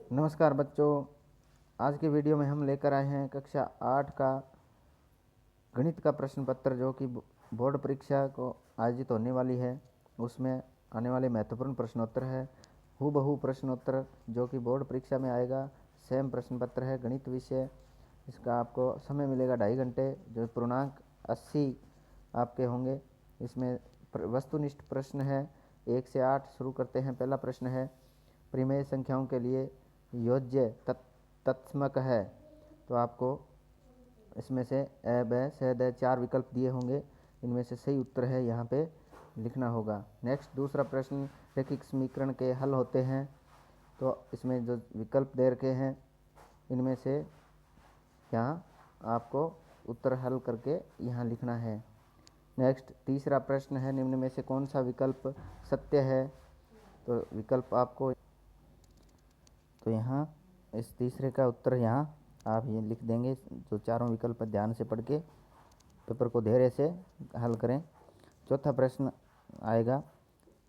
नमस्कार बच्चों, आज के वीडियो में हम लेकर आए हैं कक्षा 8 का गणित का प्रश्न पत्र जो कि बोर्ड परीक्षा को आयोजित होने वाली है। उसमें आने वाले महत्वपूर्ण प्रश्नोत्तर है। हूबहू प्रश्नोत्तर जो कि बोर्ड परीक्षा में आएगा, सेम प्रश्न पत्र है गणित विषय। इसका आपको समय मिलेगा 2.5 घंटे, जो पूर्णांक 80 आपके होंगे। इसमें वस्तुनिष्ठ प्रश्न है। 1 से 8 शुरू करते हैं। पहला प्रश्न है, परिमेय संख्याओं के लिए योज्य तत्समक है। तो आपको इसमें से अ ब स द 4 विकल्प दिए होंगे। इनमें से सही उत्तर है यहाँ पे लिखना होगा। नेक्स्ट दूसरा प्रश्न, रैखिक समीकरण के हल होते हैं। तो इसमें जो विकल्प दे रखे हैं इनमें से यहाँ आपको उत्तर हल करके यहाँ लिखना है। नेक्स्ट तीसरा प्रश्न है, निम्न में से कौन सा विकल्प सत्य है। तो विकल्प आपको तो यहाँ इस तीसरे का उत्तर यहाँ आप ये लिख देंगे। जो चारों विकल्प ध्यान से पढ़ के पेपर को धैर्य से हल करें। चौथा प्रश्न आएगा,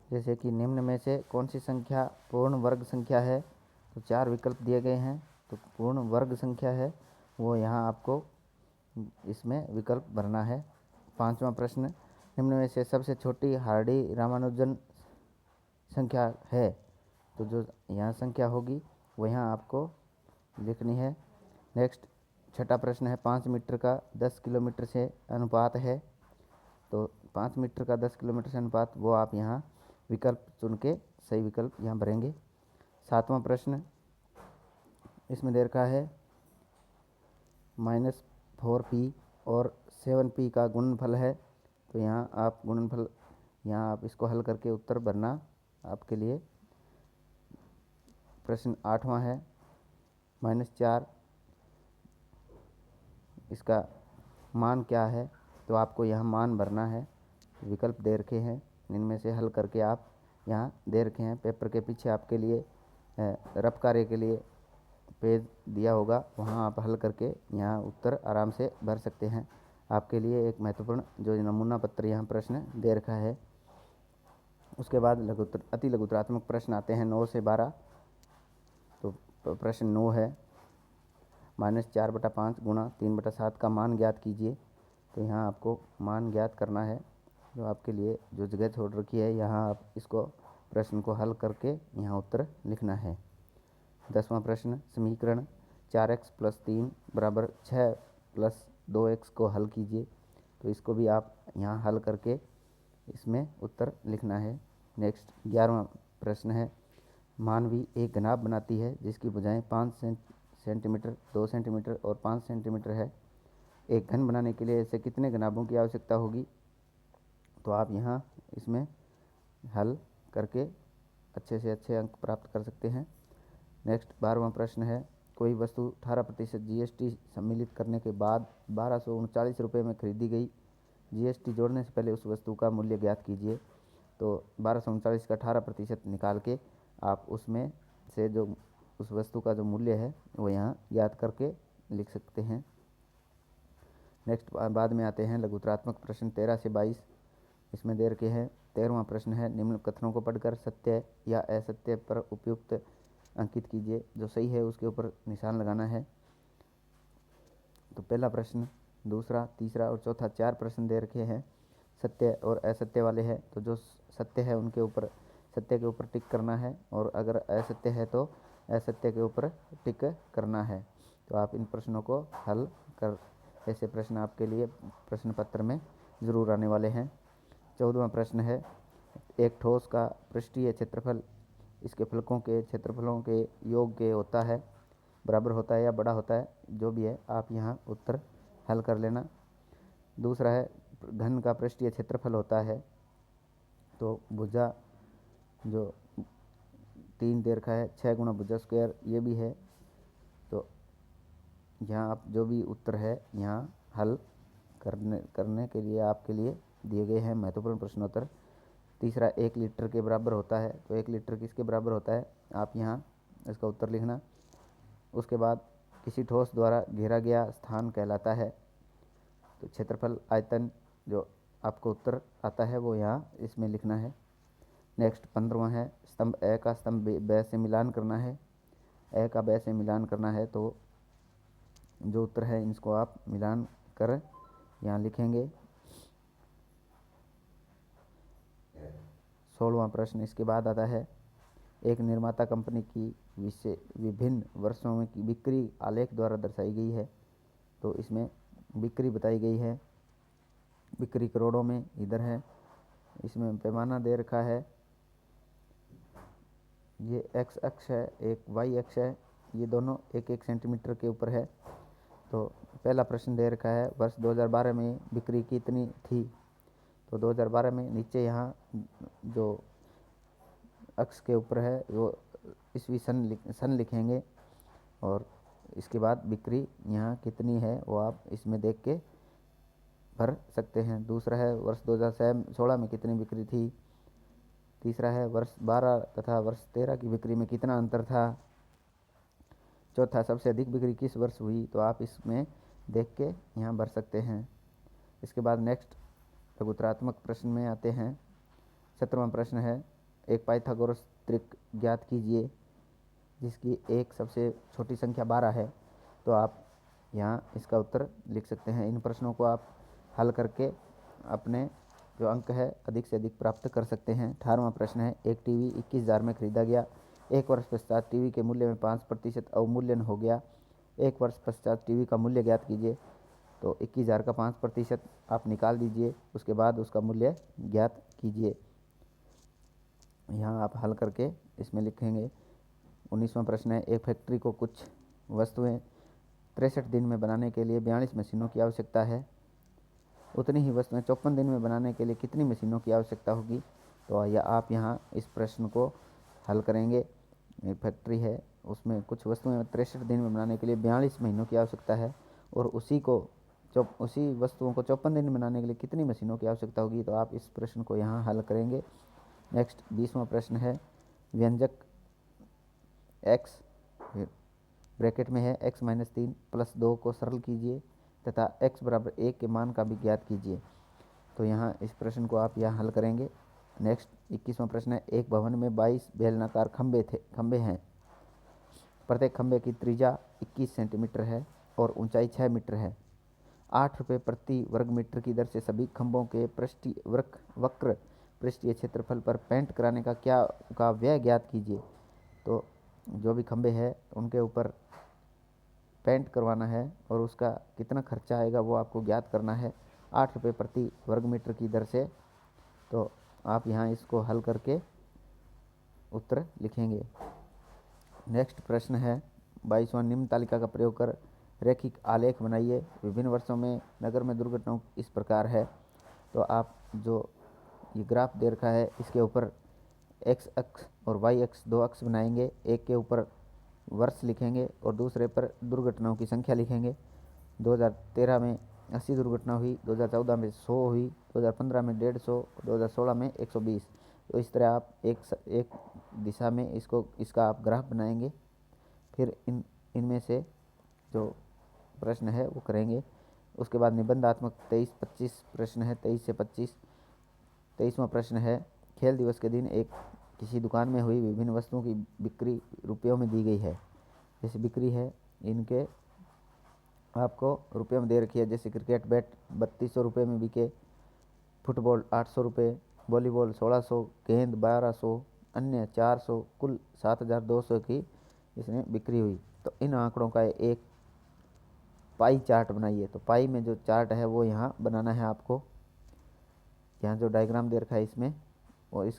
जैसे कि निम्न में से कौन सी संख्या पूर्ण वर्ग संख्या है। तो 4 विकल्प दिए गए हैं, तो पूर्ण वर्ग संख्या है वो यहाँ आपको इसमें विकल्प भरना है। पांचवा प्रश्न, निम्न में से सबसे छोटी हार्डी रामानुजन संख्या है। तो जो यहाँ संख्या होगी वो यहाँ आपको लिखनी है। नेक्स्ट छठा प्रश्न है, 5 मीटर का 10 किलोमीटर से अनुपात है। तो 5 मीटर का 10 किलोमीटर से अनुपात वो आप यहाँ विकल्प चुन के सही विकल्प यहाँ भरेंगे। सातवां प्रश्न इसमें दे रखा है -4p और 7p का गुणनफल है। तो यहाँ आप गुणनफल यहाँ आप इसको हल करके उत्तर भरना आपके लिए। प्रश्न आठवां है, -4 इसका मान क्या है। तो आपको यहाँ मान भरना है। विकल्प दे रखे हैं, इनमें से हल करके आप यहाँ दे रखे हैं। पेपर के पीछे आपके लिए रफ कार्य के लिए पेज दिया होगा, वहाँ आप हल करके यहाँ उत्तर आराम से भर सकते हैं। आपके लिए एक महत्वपूर्ण जो नमूना पत्र यहाँ प्रश्न दे रखा है। उसके बाद अति लघुतरात्मक प्रश्न आते हैं 9 से 12। तो प्रश्न 9 है, -4/5 गुणा 3/7 का मान ज्ञात कीजिए। तो यहाँ आपको मान ज्ञात करना है। जो आपके लिए जो जगह छोड़ रखी है यहाँ आप इसको प्रश्न को हल करके यहाँ उत्तर लिखना है। 10वां प्रश्न, समीकरण 4x + 3 = 6 + 2x को हल कीजिए। तो इसको भी आप यहाँ हल करके इसमें उत्तर लिखना है। नेक्स्ट 11वां प्रश्न है, मानवी एक घनाभ बनाती है जिसकी भुजाएं 5 सेंटीमीटर, 2 सेंटीमीटर और 5 सेंटीमीटर है। एक घन बनाने के लिए ऐसे कितने घनाभों की आवश्यकता होगी। तो आप यहाँ इसमें हल करके अच्छे से अच्छे अंक प्राप्त कर सकते हैं। नेक्स्ट 12वां प्रश्न है, कोई वस्तु 18% GST सम्मिलित करने के बाद 1239 रुपये में खरीदी गई। GST जोड़ने से पहले उस वस्तु का मूल्य ज्ञात कीजिए। तो 1239 का 18% निकाल के आप उसमें से जो उस वस्तु का जो मूल्य है वो यहाँ याद करके लिख सकते हैं। नेक्स्ट बाद में आते हैं लघुतरात्मक प्रश्न 13 से 22। इसमें दे रखे हैं 13वां प्रश्न है, निम्न कथनों को पढ़कर सत्य या असत्य पर उपयुक्त अंकित कीजिए। जो सही है उसके ऊपर निशान लगाना है। तो पहला प्रश्न, दूसरा, तीसरा और चौथा 4 प्रश्न दे रखे हैं, सत्य और असत्य वाले हैं। तो जो सत्य है उनके ऊपर सत्य के ऊपर टिक करना है, और अगर असत्य है तो असत्य के ऊपर टिक करना है। तो आप इन प्रश्नों को हल कर, ऐसे प्रश्न आपके लिए प्रश्न पत्र में ज़रूर आने वाले हैं। 14वां प्रश्न है, एक ठोस का पृष्ठीय क्षेत्रफल इसके फलकों के क्षेत्रफलों के योग के होता है, बराबर होता है या बड़ा होता है, जो भी है आप यहाँ उत्तर हल कर लेना। दूसरा है, घन का पृष्ठीय क्षेत्रफल होता है। तो भुजा जो 3 दे रखा है, 6 गुणा भुजा स्क्वायर, ये भी है। तो यहाँ आप जो भी उत्तर है यहाँ हल करने के लिए आपके लिए दिए गए हैं महत्वपूर्ण प्रश्नोत्तर। तीसरा, 1 लीटर के बराबर होता है। तो 1 लीटर किसके बराबर होता है, आप यहाँ इसका उत्तर लिखना। उसके बाद, किसी ठोस द्वारा घेरा गया स्थान कहलाता है। तो क्षेत्रफल आयतन जो आपको उत्तर आता है वो यहाँ इसमें लिखना है। नेक्स्ट 15वां है, स्तंभ ए का स्तंभ ब से मिलान करना है। ए का ब से मिलान करना है, तो जो उत्तर है इसको आप मिलान कर यहाँ लिखेंगे। 16वां प्रश्न इसके बाद आता है, एक निर्माता कंपनी की विभिन्न वर्षों में की बिक्री आलेख द्वारा दर्शाई गई है। तो इसमें बिक्री बताई गई है, बिक्री करोड़ों में इधर है। इसमें पैमाना दे रखा है, ये एक्स अक्ष है, एक वाई अक्ष है, ये दोनों एक एक सेंटीमीटर के ऊपर है। तो पहला प्रश्न दे रखा है, वर्ष 2012 में बिक्री कितनी थी। तो 2012 में नीचे यहाँ जो अक्ष के ऊपर है वो ईस्वी सन लिखेंगे, और इसके बाद बिक्री यहाँ कितनी है वो आप इसमें देख के भर सकते हैं। दूसरा है, वर्ष 2016 में कितनी बिक्री थी। तीसरा है, वर्ष 12 तथा वर्ष 13 की बिक्री में कितना अंतर था। चौथा, सबसे अधिक बिक्री किस वर्ष हुई। तो आप इसमें देख के यहाँ भर सकते हैं। इसके बाद नेक्स्ट लघुत्तरात्मक प्रश्न में आते हैं। 17वां प्रश्न है, एक पाइथागोरस त्रिक ज्ञात कीजिए जिसकी एक सबसे छोटी संख्या 12 है। तो आप यहाँ इसका उत्तर लिख सकते हैं। इन प्रश्नों को आप हल करके अपने जो अंक है अधिक से अधिक प्राप्त कर सकते हैं। 18वां प्रश्न है, एक टीवी 21,000 में खरीदा गया, एक वर्ष पश्चात टीवी के मूल्य में 5% अवमूल्यन हो गया, एक वर्ष पश्चात टीवी का मूल्य ज्ञात कीजिए। तो 21,000 का 5% आप निकाल दीजिए, उसके बाद उसका मूल्य ज्ञात कीजिए। यहाँ आप हल करके इसमें लिखेंगे। 19वां प्रश्न है, एक फैक्ट्री को कुछ वस्तुएं 63 दिन में बनाने के लिए 42 मशीनों की आवश्यकता है, उतनी ही वस्तुएं 54 दिन में बनाने के लिए कितनी मशीनों की आवश्यकता होगी। तो या आप यहाँ इस प्रश्न को हल करेंगे। एक फैक्ट्री है, उसमें कुछ वस्तुएं 63 दिन में बनाने के लिए 42 महीनों की आवश्यकता है, और उसी वस्तुओं को 54 दिन में बनाने के लिए कितनी मशीनों की आवश्यकता होगी। तो आप इस प्रश्न को यहाँ हल करेंगे। नेक्स्ट 20वां प्रश्न है, व्यंजक x ब्रैकेट में है x-3 + 2 को सरल कीजिए तथा x बराबर 1 के मान का भी ज्ञात कीजिए। तो यहाँ इस प्रश्न को आप यहाँ हल करेंगे। नेक्स्ट 21वां प्रश्न है, एक भवन में 22 बेलनाकार खंबे हैं, प्रत्येक खंबे की त्रिज्या 21 सेंटीमीटर है और ऊंचाई 6 मीटर है। 8 रुपये प्रति वर्ग मीटर की दर से सभी खंभों के वक्र पृष्ठीय क्षेत्रफल पर पेंट कराने का व्यय ज्ञात कीजिए। तो जो भी खंबे हैं उनके ऊपर पेंट करवाना है और उसका कितना खर्चा आएगा वो आपको ज्ञात करना है 8 रुपये प्रति वर्ग मीटर की दर से। तो आप यहाँ इसको हल करके उत्तर लिखेंगे। नेक्स्ट प्रश्न है, 22वां, निम्न तालिका का प्रयोग कर रैखिक आलेख बनाइए। विभिन्न वर्षों में नगर में दुर्घटनाओं इस प्रकार है। तो आप जो ये ग्राफ दे रखा है इसके ऊपर एक्स अक्ष और वाई अक्ष दो अक्ष बनाएंगे, एक के ऊपर वर्ष लिखेंगे और दूसरे पर दुर्घटनाओं की संख्या लिखेंगे। 2013 में 80 दुर्घटना हुई, 2014 में 100 हुई, 2015 में 150, 2016 में 120। तो इस तरह आप एक दिशा में इसका आप ग्राफ बनाएंगे। फिर इनमें से जो प्रश्न है वो करेंगे। उसके बाद निबंधात्मक 23-25 प्रश्न है, 23 से 25। 23वां प्रश्न है, खेल दिवस के दिन किसी दुकान में हुई विभिन्न वस्तुओं की बिक्री रुपयों में दी गई है। जैसे बिक्री है इनके आपको रुपये में दे रखी है। जैसे क्रिकेट बैट 3200 रुपये में बिके, फुटबॉल 800 रुपये, वॉलीबॉल 1600, गेंद 1200, अन्य 400, कुल 7200 की इसमें बिक्री हुई। तो इन आंकड़ों का एक पाई चार्ट बनाइए। तो पाई में जो चार्ट है वो यहाँ बनाना है आपको। यहाँ जो डायग्राम दे रखा है इसमें, और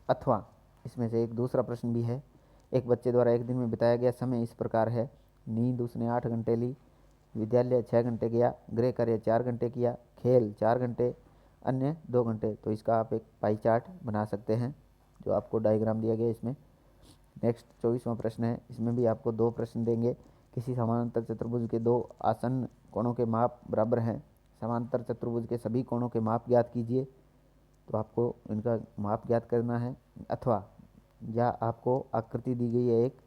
अथवा इसमें से एक दूसरा प्रश्न भी है। एक बच्चे द्वारा एक दिन में बिताया गया समय इस प्रकार है। नींद उसने 8 घंटे ली, विद्यालय 6 घंटे गया, गृह कार्य 4 घंटे किया, खेल 4 घंटे, अन्य 2 घंटे। तो इसका आप एक पाई चार्ट बना सकते हैं जो आपको डायग्राम दिया गया इसमें। नेक्स्ट 24वां प्रश्न है, इसमें भी आपको 2 प्रश्न देंगे। किसी समांतर चतुर्भुज के 2 आसन्न कोणों के माप बराबर हैं, समांतर चतुर्भुज के सभी कोणों के माप ज्ञात कीजिए। तो आपको इनका माप ज्ञात करना है। अथवा या आपको आकृति दी गई है, एक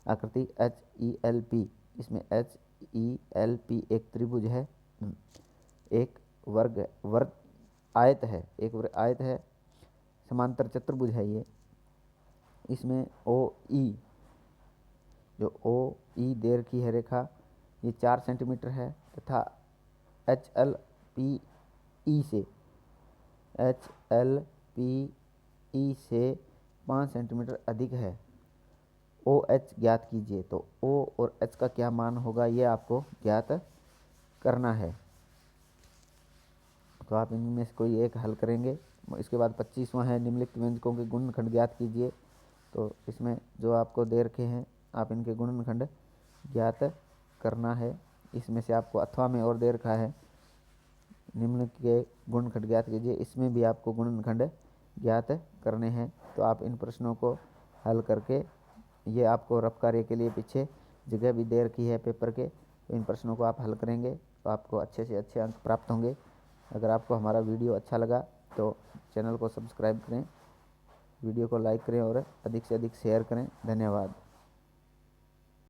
आकृति HELP। इसमें HELP एक त्रिभुज है, एक वर्ग आयत है, आयत है, समांतर चतुर्भुज है ये। इसमें OE जो ओ ई देर की है रेखा ये 4 सेंटीमीटर है तथा एच एल पी ई से 5 सेंटीमीटर अधिक है। ओ एच ज्ञात कीजिए। तो ओ और एच का क्या मान होगा ये आपको ज्ञात करना है। तो आप इनमें से कोई एक हल करेंगे। इसके बाद 25वां है निम्नलिखित व्यंजकों के गुणनखंड ज्ञात कीजिए। तो इसमें जो आपको दे रखे हैं आप इनके गुणनखंड ज्ञात करना है। इसमें से आपको अथवा में और दे रखा है निम्न के गुणनखंड ज्ञात कीजिए, इसमें भी आपको गुणनखंड ज्ञात करने हैं। तो आप इन प्रश्नों को हल करके ये आपको रफ कार्य के लिए पीछे जगह भी दे रखी है पेपर के, तो इन प्रश्नों को आप हल करेंगे तो आपको अच्छे से अच्छे अंक प्राप्त होंगे। अगर आपको हमारा वीडियो अच्छा लगा तो चैनल को सब्सक्राइब करें, वीडियो को लाइक करें और अधिक से अधिक शेयर करें। धन्यवाद।